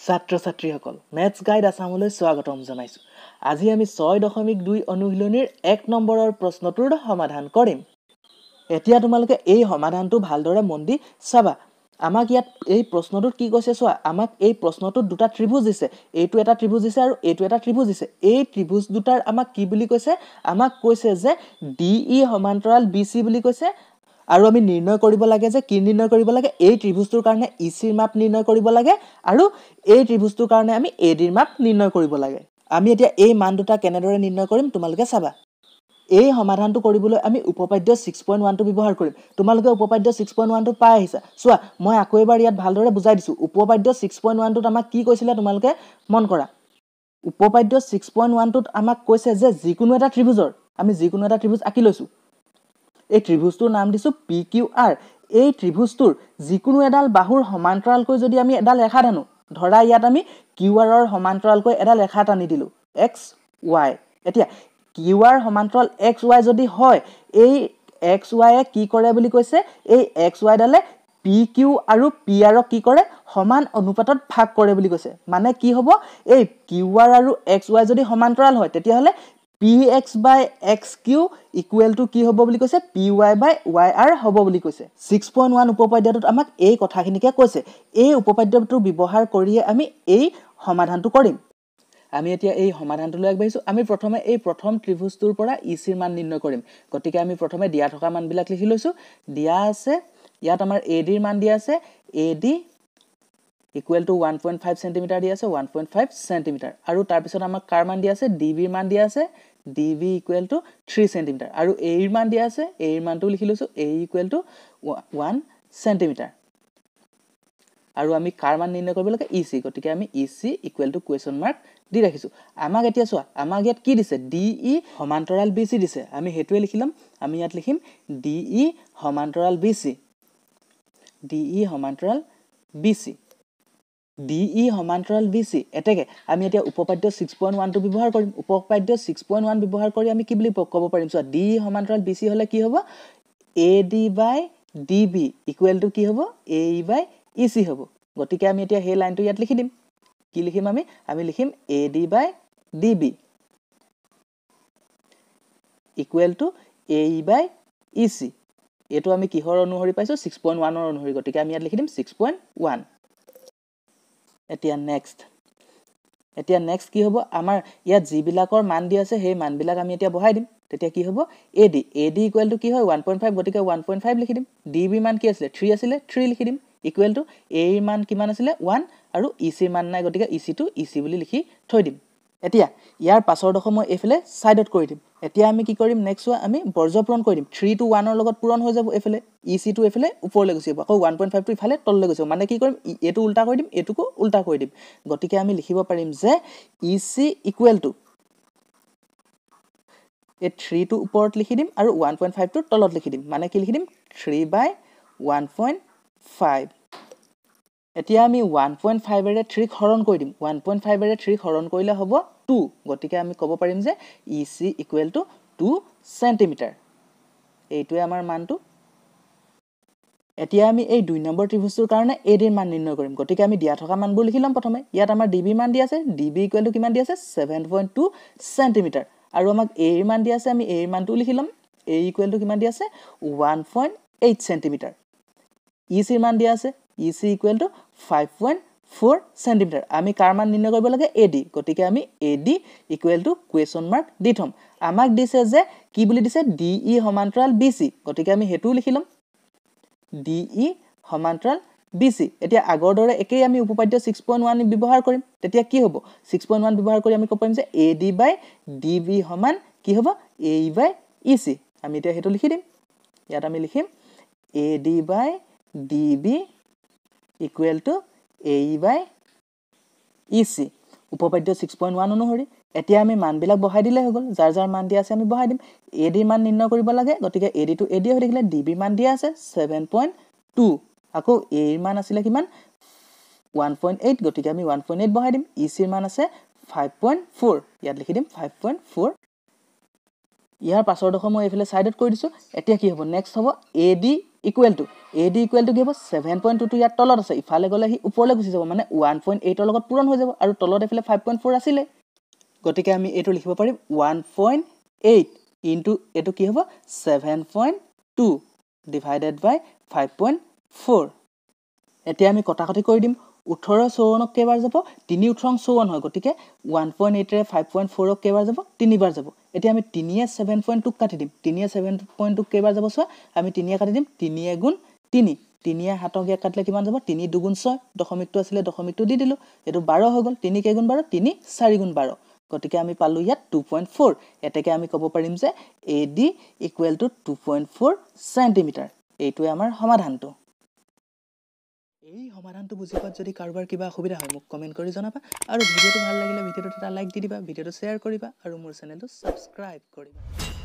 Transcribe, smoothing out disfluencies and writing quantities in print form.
ছাত্ৰ ছাত্ৰীসকল maths guide আছামলৈ স্বাগতম জনাইছো। আজি আমি 6.2 অনুশীলনীৰ 1 নম্বৰৰ প্ৰশ্নটোৰ সমাধান কৰিম। এতিয়া তোমালোকে এই সমাধানটো ভালদৰে মন দি চাবা। আমাক ইয়াত এই প্ৰশ্নটোত কি কৈছে চোৱা, আমাক এই প্ৰশ্নটোত দুটা ত্ৰিভুজ দিছে, এইটো এটা ত্ৰিভুজ দিছে আৰু এইটো এটা ত্ৰিভুজ দিছে। এই ত্ৰিভুজ দুটাৰ আমাক কি বুলি কৈছে, আমাক কৈছে যে DE সমান্তৰাল BC বুলি কৈছে। আৰু আমি নিৰ্ণয় কৰিব লাগে যে কি নিৰ্ণয় কৰিব লাগে, এই ত্ৰিভুজটোৰ কাৰণে ECৰ মাপ নিৰ্ণয় কৰিব লাগে আৰু এই ত্ৰিভুজটোৰ কাৰণে আমি ADৰ মাপ নিৰ্ণয় কৰিব লাগে। আমি এতিয়া এই মান দুটা কেনেদৰে নিৰ্ণয় কৰিম তোমালোকে চাবা। এই সমাধানটো কৰিবলৈ আমি উপপাদ্য 6.1টো ব্যৱহাৰ কৰিম। তোমালোকে উপপাদ্য 6.1টো পাই আহিছা। চোৱা, মই আকৌ এবাৰ ইয়াত ভালদৰে বুজাই দিছো। উপপাদ্য 6.1টোত আমাক কি কৈছিলে তোমালোকে মন কৰা। উপপাদ্য 6.1টোত আমাক কৈছে যে যিকোনো এটা ত্ৰিভুজৰ, আমি যিকোনো এটা ত্ৰিভুজ আঁকি লৈছো। এই ত্ৰিভুজটোৰ নাম দিছো PQR। এই ত্ৰিভুজটোৰ যিকোনো এডাল বাহুৰ সমান্তৰালকৈ যদি আমি এডাল ৰেখা টানো, ধৰা ইয়াত আমি QRৰ সমান্তৰালকৈ এডাল ৰেখা টানি দিলো XY। এতিয়া QR সমান্তৰাল XY যদি হয়, এই XY এ কি কৰে বুলি কৈছে, এই XY ডালে PQ আৰু PRক কি কৰে, সমান অনুপাতত ভাগ কৰে বুলি কৈছে। মানে কি হ'ব, এই QR আৰু XY যদি সমান্তৰাল হয় তেতিয়াহ'লে PX by XQ equal to কি হ'ব বুলি কৈছে, PY by YR হ'ব বুলি কৈছে। 6.1 উপপাদ্যটোত আমাক এই কথাখিনিকে কৈছে। এই উপপাদ্যটো ব্যৱহাৰ কৰিয়ে আমি এই সমাধানটো কৰিম। আমি এতিয়া এই সমাধানটোলৈ আগবাঢ়িছো। আমি প্ৰথমে এই প্ৰথম ত্ৰিভুজটোৰ পৰা ECৰ মান নিৰ্ণয় কৰিম। গতিকে আমি প্ৰথমে দিয়া থকা মানবিলাক লিখি লৈছো। দিয়া আছে ইয়াত আমাৰ ADৰ মান দিয়া আছে, AD ইকুৱেল টু 1.5 সেন্টিমিটাৰ দিয়া আছে, 1.5 সেন্টিমিটাৰ। আৰু তাৰপিছত আমাক কাৰ মান দিয়া আছে, DBৰ মান দিয়া আছে, DB ইকুৱেল টু 3 সেন্টিমিটাৰ। আৰু Aৰ মান দিয়া আছে, Aৰ মানটো লিখি লৈছো, A ইকুৱেল টু 1 সেন্টিমিটাৰ। আৰু আমি কাৰ মান নিৰ্ণয় কৰিব লাগে, EC। গতিকে আমি EC equal to question mark দি ৰাখিছো। আমাক এতিয়া চোৱা, আমাক ইয়াত কি দিছে, DE সমান্তৰাল BC দিছে। আমি সেইটোৱে লিখি ল'ম। আমি ইয়াত লিখিম DE সমান্তৰাল BC, DE সমান্তৰাল BC, DE সমান্তৰাল BC। এতেকে আমি এতিয়া উপপাদ্য 6.1টো ব্যৱহাৰ কৰিম। উপপাদ্য 6.1 ব্যৱহাৰ কৰি আমি কি বুলি ক'ব পাৰিম চোৱা, DE সমান্তৰাল BC হলে কি হ'ব, AD by DB equal to কি হ'ব, AE by EC হ'ব। গতিকে আমি এতিয়া সেই লাইনটো ইয়াত লিখি দিম। কি লিখিম আমি লিখিম AD by DB equal to AE by EC। এইটো আমি কিহৰ অনুসৰি পাইছো, 6.1ৰ অনুসৰি। গতিকে আমি ইয়াত লিখি দিম 6.1। এতিয়া নেক্সট কি হ'ব, আমাৰ ইয়াত যিবিলাকৰ মান দিয়া আছে সেই মানবিলাক আমি এতিয়া বহাই দিম। তেতিয়া কি হ'ব, AD ইকুৱেল টু কি হয় 1.5। গতিকে 1.5 লিখি দিম। DB মান কি আছিলে, 3 আছিলে, 3 লিখি দিম। ইকুৱেল টু A ৰ মান কিমান আছিলে, 1 আৰু ECৰ মান নাই, গতিকে EC বুলি লিখি থৈ দিম। এতিয়া ইয়াৰ পাছৰডোখৰ মই এইফালে ছাইডত কৰি দিম। এতিয়া আমি কি কৰিম, নেক্সট চোৱা, আমি বৰ্জ পূৰণ কৰি দিম। 3 টো 1ৰ লগত পূৰণ হৈ যাব এইফালে, EC টো এইফালে ওপৰলৈ গুচি যাব, আকৌ 1.5 টো ইফালে তললৈ গুচি যাব। মানে কি কৰিম, এইটো উল্টা কৰি দিম, এইটোকো উল্টা কৰি দিম। গতিকে আমি লিখিব পাৰিম যে EC ইকুৱেল টু এই 3 টো ওপৰত লিখি দিম আৰু 1.5 টো তলত লিখি দিম। মানে কি লিখি দিম, 3 by 1.5। এতিয়া আমি 1.5 এৰে 3 হৰণ কৰি দিম। 1.5 এৰে 3 হৰণ কৰিলে হ'ব 2। গতিকে আমি ক'ব পাৰিম যে EC ইকুৱেল টু 2 সেন্টিমিটাৰ। এইটোৱে আমাৰ মানটো। এতিয়া আমি এই 2 নম্বৰ ত্ৰিভুজটোৰ কাৰণে ADৰ মান নিৰ্ণয় কৰিম। গতিকে আমি দিয়া থকা মানবোৰ লিখি ল'ম প্ৰথমে। ইয়াত আমাৰ DB মান দিয়া আছে, DB ইকুৱেল টু কিমান দিয়া আছে, 7.2 সেন্টিমিটাৰ। আৰু আমাক A ৰ মান দিয়া আছে, আমি A ৰ মানটো লিখি ল'ম। A ইকুৱেল টু কিমান দিয়া আছে, 1.8 সেন্টিমিটাৰ। EC ৰ মান দিয়া আছে, EC ইকুৱেল টু 5.4 সেন্টিমিটাৰ। আমি কাৰ মান নিৰ্ণয় কৰিব লাগে, AD। গতিকে আমি AD equal to question mark দি থম। আমাক দিছে যে কি বুলি দিছে, DE সমান্তৰাল BC। গতিকে আমি সেইটোও লিখি ল'ম, DE সমান্তৰাল BC। এতিয়া আগৰ দৰে একেই আমি উপপাদ্য 6.1 ব্যৱহাৰ কৰিম। তেতিয়া কি হ'ব, 6.1 ব্যৱহাৰ কৰি আমি ক'ব পাৰিম যে AD by DB সমান কি হ'ব, AE by EC। আমি এতিয়া সেইটো লিখি দিম। ইয়াত আমি লিখিম AD by DB equal to AE by EC উপপাদ্য 6.1 অনুসৰি। এতিয়া আমি মানবিলাক বহাই দিলে হৈ গ'ল। যাৰ যাৰ মান দিয়া আছে আমি বহাই দিম। AD মান নিৰ্ণয় কৰিব লাগে। গতিকে AD টো AD হৈ থাকিলে, DB মান দিয়া আছে 7.2, আকৌ A ৰ মান আছিলে কিমান, 1.8। গতিকে আমি 1.8 বহাই দিম। EC ৰ মান আছে 5.4, ইয়াত লিখি দিম 5.4 ইয়াৰ পাছৰডোখৰ মই এইফালে ছাইডত কৰি দিছোঁ এতিয়া কি হ'ব নেক্সট হ'ব AD ইকুৱেল টু কি হ'ব 7.22 ইয়াৰ তলত আছে ইফালে গ'লে সি ওপৰলৈ গুচি যাব মানে 1.8 ৰ লগত পূৰণ হৈ যাব আৰু তলত এইফালে 5.4 আছিলে গতিকে আমি এইটো লিখিব পাৰিম 1.8 ইনটু এইটো কি হ'ব 7.2 ডিভাইডেড বাই 5.4 এতিয়া আমি কটাকটি কৰি দিম 18 54ক কেইবাৰ যাব 3 18 54 হয় গতিকে 1.8 ৰে 5.4ক কেইবাৰ যাব 3 বাৰ যাব এতিয়া আমি 3 এ 7.2 কাটি দিম 3 এ 7.2 কেইবাৰ যাব চোৱা আমি 3 এ কাটি দিম 3 এ গুণ 3 3 এ 7ক কাটিলে কিমান যাব 3 2 6 দশমিকটো আছিলে দশমিকটো দি দিলো এটো 12 হৈ গল 3 কেই গুণ 12 3 4 গুণ 12 গতিকে আমি পালো ইয়াত 2.4 এতেকে আমি ক'ব পাৰিম যে AD ইকুৱেল টু 2.4 সেন্টিমিটাৰ এইটোৱে আমাৰ সমাধানটো এই সমাধানটো বুজি পোৱাত যদি কাৰোবাৰ কিবা অসুবিধা হয় মোক কমেন্ট কৰি জনাবা আৰু ভিডিওটো ভাল লাগিলে ভিডিওটো এটা লাইক দি দিবা ভিডিওটো শ্বেয়াৰ কৰিবা আৰু মোৰ চেনেলটো সাবস্ক্ৰাইব কৰিবা